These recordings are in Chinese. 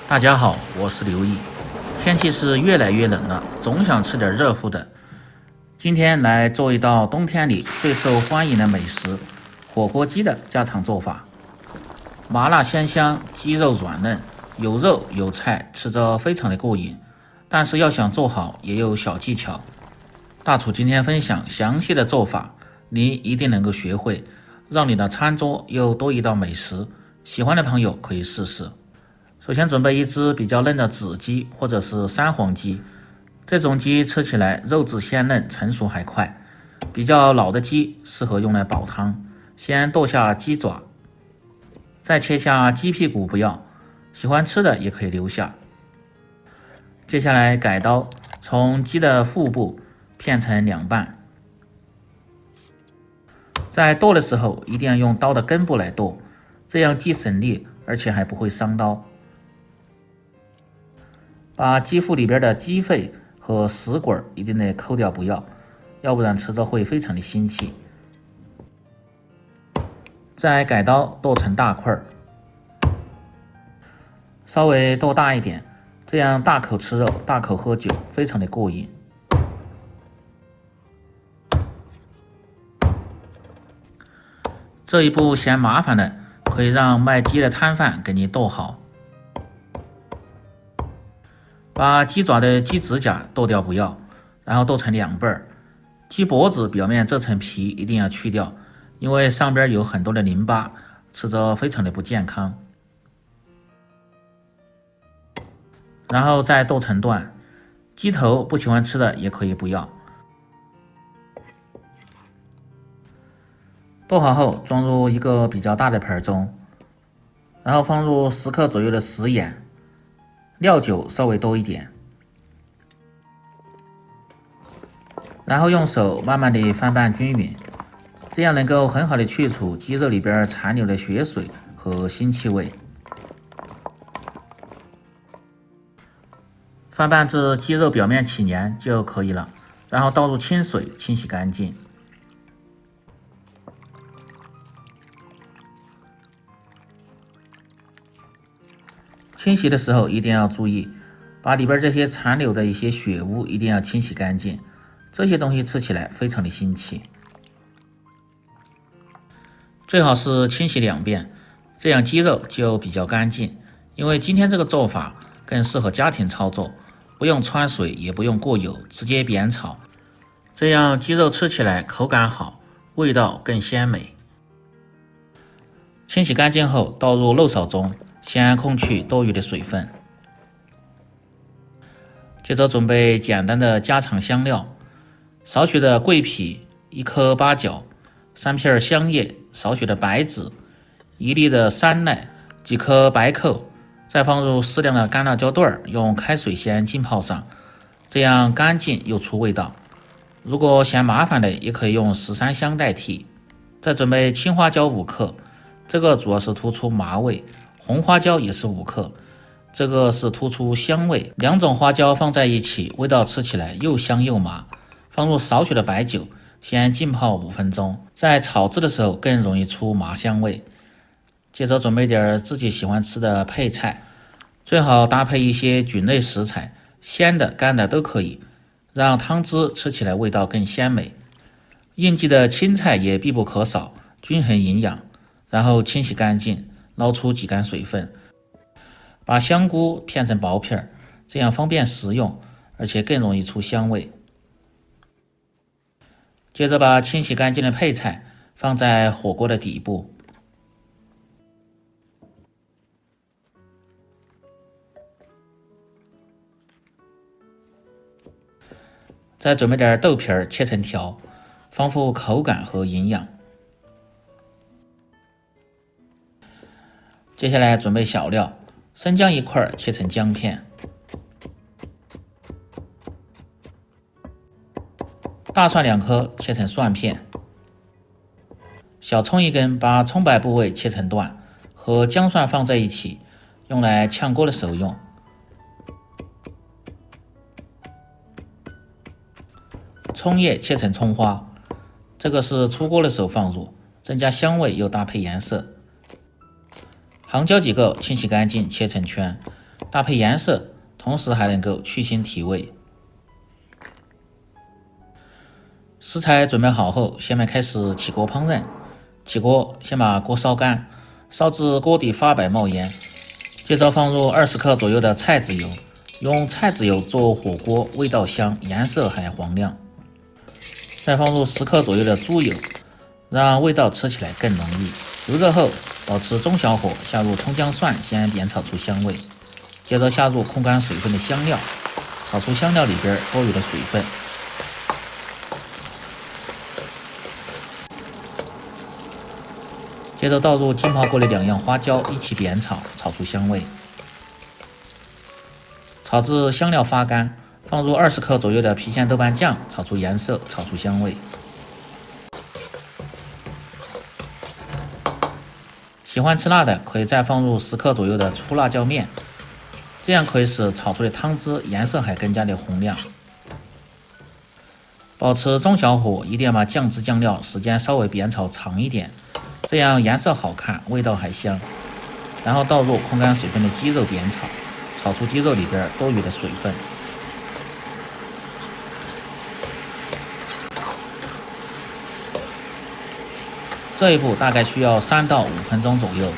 大家好，我是刘毅。天气是越来越冷了，总想吃点热乎的。今天来做一道冬天里最受欢迎的美食——火锅鸡的家常做法。麻辣鲜香，鸡肉软嫩，有肉有菜，吃着非常的过瘾。但是要想做好，也有小技巧。大厨今天分享详细的做法，你一定能够学会，让你的餐桌又多一道美食。喜欢的朋友可以试试。首先准备一只比较嫩的子鸡或者是三黄鸡，这种鸡吃起来肉质鲜嫩，成熟还快。比较老的鸡适合用来煲汤。先剁下鸡爪，再切下鸡屁股不要，喜欢吃的也可以留下。接下来改刀，从鸡的腹部片成两半。在剁的时候一定要用刀的根部来剁，这样既省力，而且还不会伤刀。把鸡腹里边的鸡肺和食管一定得抠掉不要，要不然吃着会非常的腥气。再改刀剁成大块，稍微剁大一点，这样大口吃肉，大口喝酒，非常的过瘾。这一步嫌麻烦的，可以让卖鸡的摊贩给你剁好。把鸡爪的鸡指甲剁掉不要，然后剁成两半儿。鸡脖子表面这层皮一定要去掉，因为上边有很多的淋巴，吃着非常的不健康。然后再剁成段，鸡头不喜欢吃的也可以不要。剁好后装入一个比较大的盆中，然后放入10克左右的食盐，料酒稍微多一点，然后用手慢慢的翻拌均匀，这样能够很好的去除鸡肉里边残留的血水和腥气味。翻拌至鸡肉表面起黏就可以了，然后倒入清水清洗干净。清洗的时候一定要注意，把里边这些残留的一些血污一定要清洗干净，这些东西吃起来非常的腥气。最好是清洗2遍，这样鸡肉就比较干净。因为今天这个做法更适合家庭操作，不用穿水也不用过油，直接煸炒，这样鸡肉吃起来口感好，味道更鲜美。清洗干净后倒入漏勺中，先控去多余的水分。接着准备简单的家常香料，少许的桂皮，1颗八角，3片香叶，少许的白芷，1粒的山奈，几颗白蔻，再放入适量的干辣椒段，用开水先浸泡上，这样干净又出味道。如果嫌麻烦的，也可以用13香代替。再准备青花椒5克，这个主要是突出麻味，红花椒也是5克，这个是突出香味。2种花椒放在一起，味道吃起来又香又麻。放入少许的白酒，先浸泡5分钟，在炒制的时候更容易出麻香味。接着准备点自己喜欢吃的配菜，最好搭配一些菌类食材，鲜的干的都可以，让汤汁吃起来味道更鲜美。应季的青菜也必不可少，均衡营养。然后清洗干净，捞出几干水分。把香菇片成薄片，这样方便食用，而且更容易出香味。接着把清洗干净的配菜放在火锅的底部，再准备点豆皮切成条，丰富口感和营养。接下来准备小料，生姜1块切成姜片，大蒜2颗切成蒜片，小葱1根，把葱白部位切成段，和姜蒜放在一起，用来炝锅的时候用。葱叶切成葱花，这个是出锅的时候放入，增加香味又搭配颜色。杭椒几个清洗干净切成圈，搭配颜色，同时还能够去腥提味。食材准备好后，下面开始起锅烹饪。起锅，先把锅烧干，烧至锅底发白冒烟，接着放入20克左右的菜籽油，用菜籽油做火锅，味道香，颜色还黄亮。再放入10克左右的猪油，让味道吃起来更浓郁。油热后，保持中小火，下入葱姜蒜，先煸炒出香味。接着下入控干水分的香料，炒出香料里边多余的水分。接着倒入浸泡过的2样花椒，一起煸炒，炒出香味。炒至香料发干，放入20克左右的郫县豆瓣酱，炒出颜色，炒出香味。喜欢吃辣的，可以再放入10克左右的粗辣椒面，这样可以使炒出的汤汁颜色还更加的红亮。保持中小火，一定要把酱汁酱料时间稍微煸炒长一点，这样颜色好看，味道还香。然后倒入控干水分的鸡肉煸炒，炒出鸡肉里边多余的水分。这一步大概需要3到5分钟左右。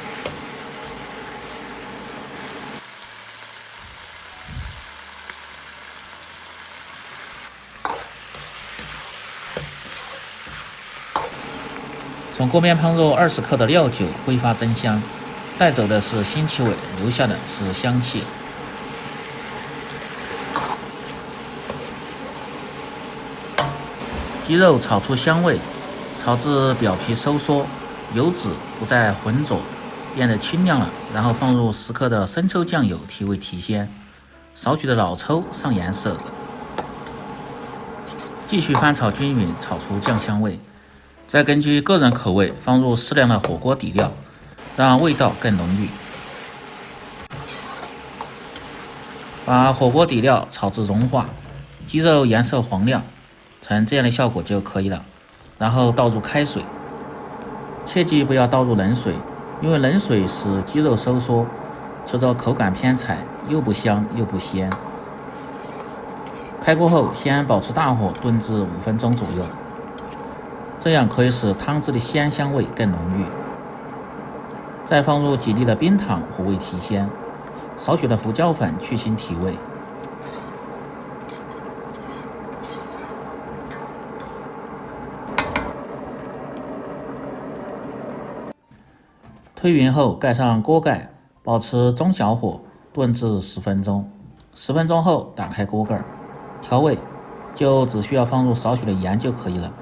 从锅边烹入20克的料酒，挥发增香，带走的是腥气味，留下的是香气。鸡肉炒出香味，炒至表皮收缩，油脂不再浑浊，变得清亮了。然后放入10克的生抽酱油提味提鲜，少许的老抽上颜色。继续翻炒均匀，炒出酱香味。再根据个人口味放入适量的火锅底料，让味道更浓郁。把火锅底料炒至融化，鸡肉颜色黄亮，成这样的效果就可以了。然后倒入开水，切记不要倒入冷水，因为冷水使鸡肉收缩，吃着口感偏柴，又不香又不鲜。开锅后先保持大火炖至5分钟左右，这样可以使汤汁的鲜香味更浓郁。再放入几粒的冰糖和味提鲜，少许的胡椒粉去腥提味。推匀后盖上锅盖，保持中小火炖至10分钟。10分钟后打开锅盖，调味就只需要放入少许的盐就可以了，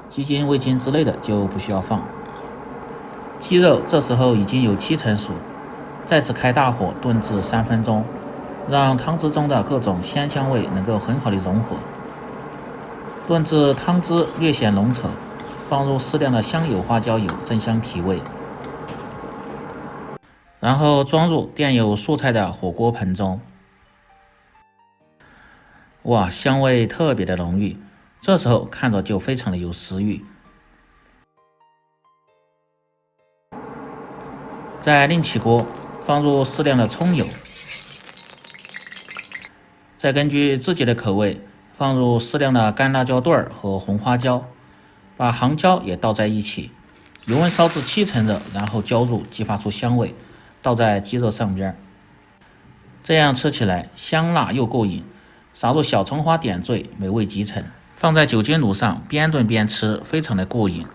鸡精、味精之类的就不需要放。鸡肉这时候已经有70%熟，再次开大火炖至3分钟，让汤汁中的各种鲜香味能够很好的融合。炖至汤汁略显浓稠，放入适量的香油、花椒油增香提味。然后装入垫有素菜的火锅盆中。哇，香味特别的浓郁，这时候看着就非常的有食欲。再另起锅，放入适量的葱油，再根据自己的口味放入适量的干辣椒段和红花椒，把杭椒也倒在一起，油温烧至70%热，然后浇入，激发出香味，倒在鸡肉上边，这样吃起来香辣又过瘾。撒入小葱花点缀，美味极成。放在酒精炉上边炖边吃，非常的过瘾。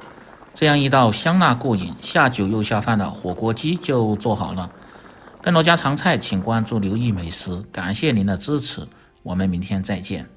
这样一道香辣过瘾、下酒又下饭的火锅鸡就做好了。更多家常菜请关注刘毅美食，感谢您的支持，我们明天再见。